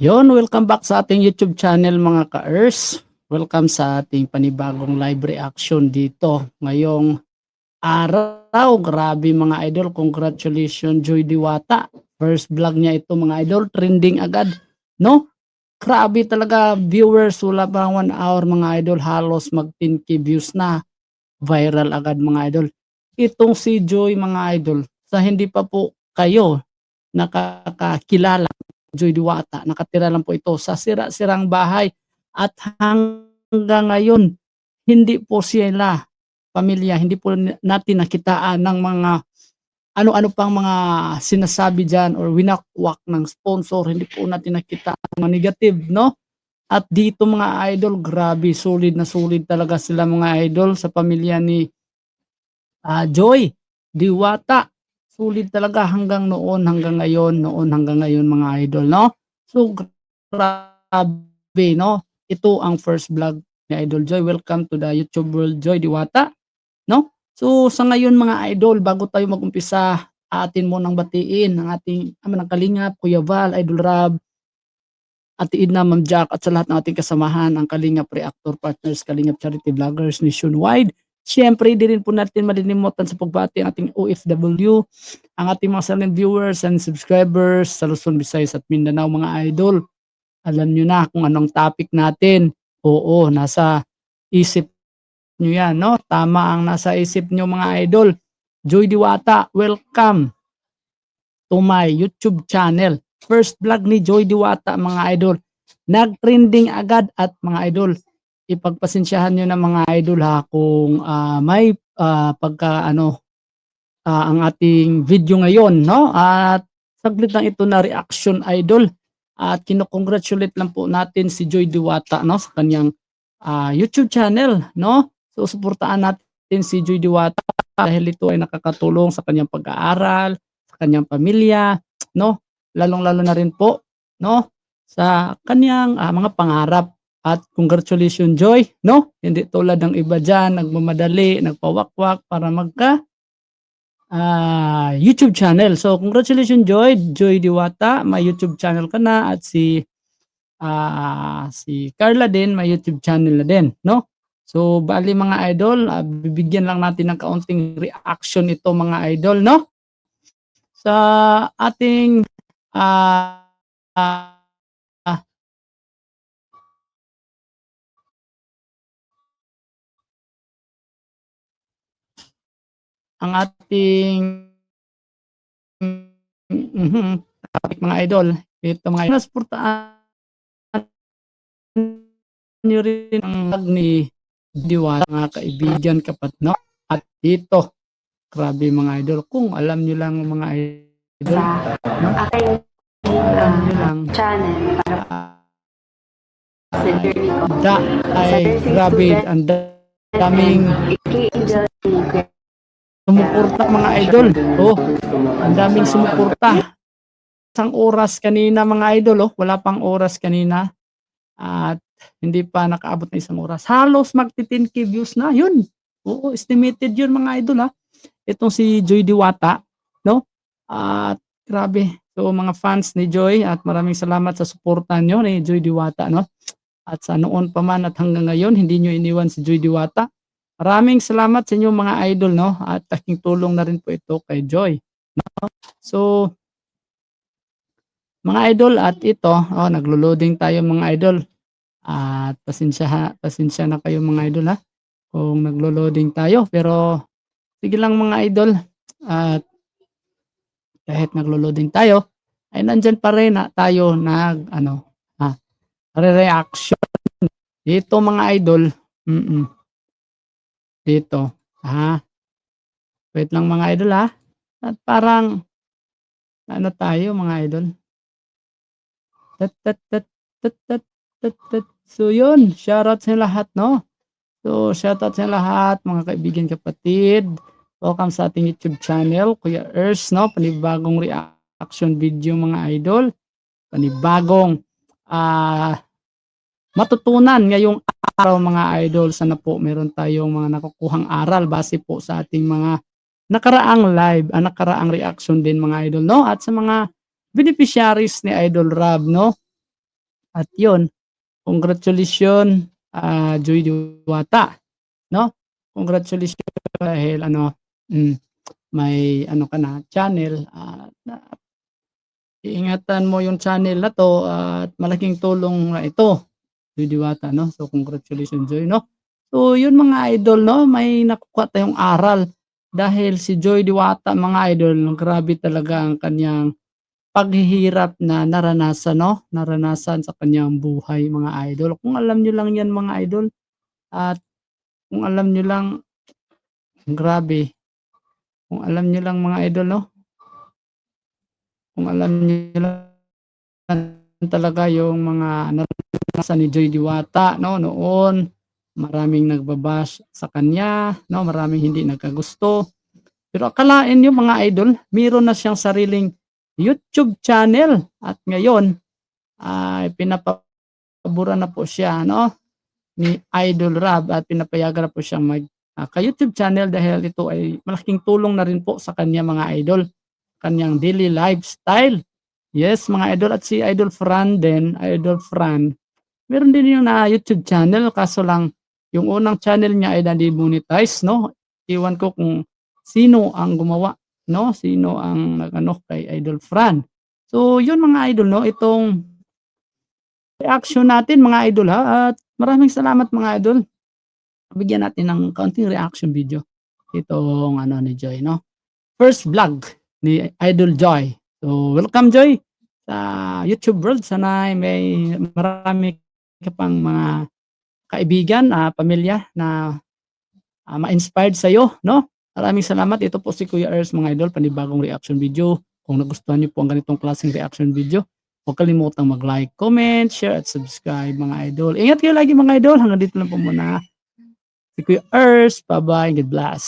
Welcome back sa ating YouTube channel mga ka-ers. Welcome sa ating panibagong live reaction dito. Ngayong araw, grabe mga idol, congratulations Joy Diwata. First vlog niya ito mga idol, trending agad, no? Grabe talaga viewers, wala pa 1 hour mga idol, halos mag 10K views na, viral agad mga idol. Itong si Joy mga idol, sa hindi pa po kayo nakakakilala Joy Diwata, nakatira lang po ito sa sira-sirang bahay at hanggang ngayon hindi po sila pamilya, hindi po natin nakitaan ng mga ano-ano pang mga sinasabi diyan or winakwak ng sponsor, hindi po natin nakita ang mga negative, no? At dito mga idol, grabe solid na solid talaga sila mga idol sa pamilya ni Joy Diwata. Sulit talaga hanggang noon, hanggang ngayon, noon hanggang ngayon mga idol, no? So grabe, no? Ito ang first vlog ni Idol Joy. Welcome to the YouTube world, Joy Diwata, no? So sa ngayon mga idol, bago tayo mag-umpisa, atin mo nang batiin ang ating ama ng Kalingap, Kuya Val, Idol Rob, Ate Edna, Ma'am Jack, at sa lahat ng ating kasamahan, ang Kalingap Reactor Partners, Kalingap Charity Vloggers nationwide. Siyempre, di rin po natin malilimutan sa pagbati ang ating OFW, ang ating mga silent viewers and subscribers sa Luzon, Visayas at Mindanao mga idol. Alam nyo na kung anong topic natin. Oo, nasa isip nyo yan, no? Tama ang nasa isip nyo mga idol. Joy Diwata, welcome to my YouTube channel. First vlog ni Joy Diwata mga idol. Nag-trending agad at mga idol, ipagpasensyahan nyo na mga idol ha kung may ang ating video ngayon, no? At saglit lang ito na reaction idol. At kino-congratulate lang po natin si Joy Diwata, no, sa kanyang YouTube channel, no? So suportahan natin si Joy Diwata dahil ito ay nakakatulong sa kanyang pag-aaral, sa kanyang pamilya, no? Lalong-lalo na rin po, no, sa kanyang mga pangarap. At congratulations Joy, no? Hindi tulad ng iba diyan nagmamadali, nagpawakwak para YouTube channel. So congratulations Joy, Joy Diwata, may YouTube channel ka na at si Carla din may YouTube channel na din, no? So bali mga idol, bibigyan lang natin ng kaunting reaction ito mga idol, no? Sa ating ah, ah, ang ating topic mga idol, ito mga idol, suportahan niyo rin ang vlog ni Diwata mga kaibigan no? At dito, grabe mga idol, kung alam niyo lang mga idol, no? Aking Alam niyo lang, channel para sa journey ko. grabe, ang daming sumuporta mga idol. Oh, ang daming sumuporta. Isang oras kanina mga idol, oh, wala pang oras kanina. At hindi pa nakaabot ng isang oras. Halos magti 10K views na, yun. Oo, estimated yun mga idol ha. Itong si Joy Diwata, no? At grabe. So mga fans ni Joy at maraming salamat sa suporta nyo ni Joy Diwata, no? At sa noon pa man at hanggang ngayon, hindi nyo iniwan si Joy Diwata. Maraming salamat sa inyo mga idol, no? At taking tulong na rin po ito kay Joy. No? So, mga idol, at ito, naglo-loading tayo mga idol. At pasensya na kayo mga idol ha, kung naglo-loading tayo. Pero sige lang mga idol, at kahit naglo-loading tayo, ay nandyan pa rin tayo re-reaction. Dito mga idol, dito, wait lang mga idol ha. At parang, tayo mga idol. Tat, tat, tat, tat, tat, tat, tat. So yun, shoutout sa lahat, no? So, shoutout sa lahat, mga kaibigan, kapatid. Welcome sa ating YouTube channel, Kuya Ers, no? Panibagong reaction video, mga idol. Panibagong matutunan ngayong araw, mga idol. Sana po meron tayong mga nakukuhang aral base po sa ating mga nakaraang live, nakaraang reaction din, mga idol, no? At sa mga beneficiaries ni Idol Rob, no? At yun, congratulations, Joy Diwata, no? Congratulations dahil ano, hmm, may ano ka na channel at iingatan mo yung channel na 'to at malaking tulong na ito, Joy Diwata, 'no? So, congratulations Joy, 'no? So, yun mga idol, 'no, may nakukuha tayong aral dahil si Joy Diwata mga idol, grabe talaga ang kaniyang paghihirap na naranasan, 'no, naranasan sa kaniyang buhay mga idol. Kung alam niyo lang 'yan mga idol at kung alam niyo lang, grabe, kung alam niyo lang mga idol, 'no, kung alam niyo lang talaga yung mga naranasan ni Joy Diwata, 'no, noon. Maraming nagba-bash sa kanya, 'no, maraming hindi nagkagusto. Pero akalain niyo mga idol, meron na siyang sariling YouTube channel at ngayon ay pinapabura na po siya, 'no, ni Idol Rob at pinapayagan na po siyang ka-YouTube channel dahil ito ay malaking tulong na rin po sa kanya mga idol, kanyang daily lifestyle. Yes, mga idol at si Idol Fran din, Idol Fran, meron din yung na YouTube channel kaso lang yung unang channel niya ay na-demonetize, 'no. Ewan ko kung sino ang gumawa, 'no, sino ang nag-ano kay Idol Fran. So yun mga idol, 'no, itong reaction natin mga idol, ha, at maraming salamat mga idol. Bigyan natin ng kaunting reaction video itong ano ni Joy, 'no. First vlog ni Idol Joy. So welcome Joy sa YouTube world. Sana'y may marami ka pang mga kaibigan, pamilya na, ma-inspired sa'yo, 'no. Maraming salamat. Ito po si Kuya Ers mga idol, panibagong reaction video. Kung nagustuhan niyo po ang ganitong klaseng reaction video, huwag kalimutang mag-like, comment, share at subscribe mga idol. Ingat kayo lagi mga idol. Hanggang dito lang po muna. Si Kuya Ers. Bye-bye. God bless.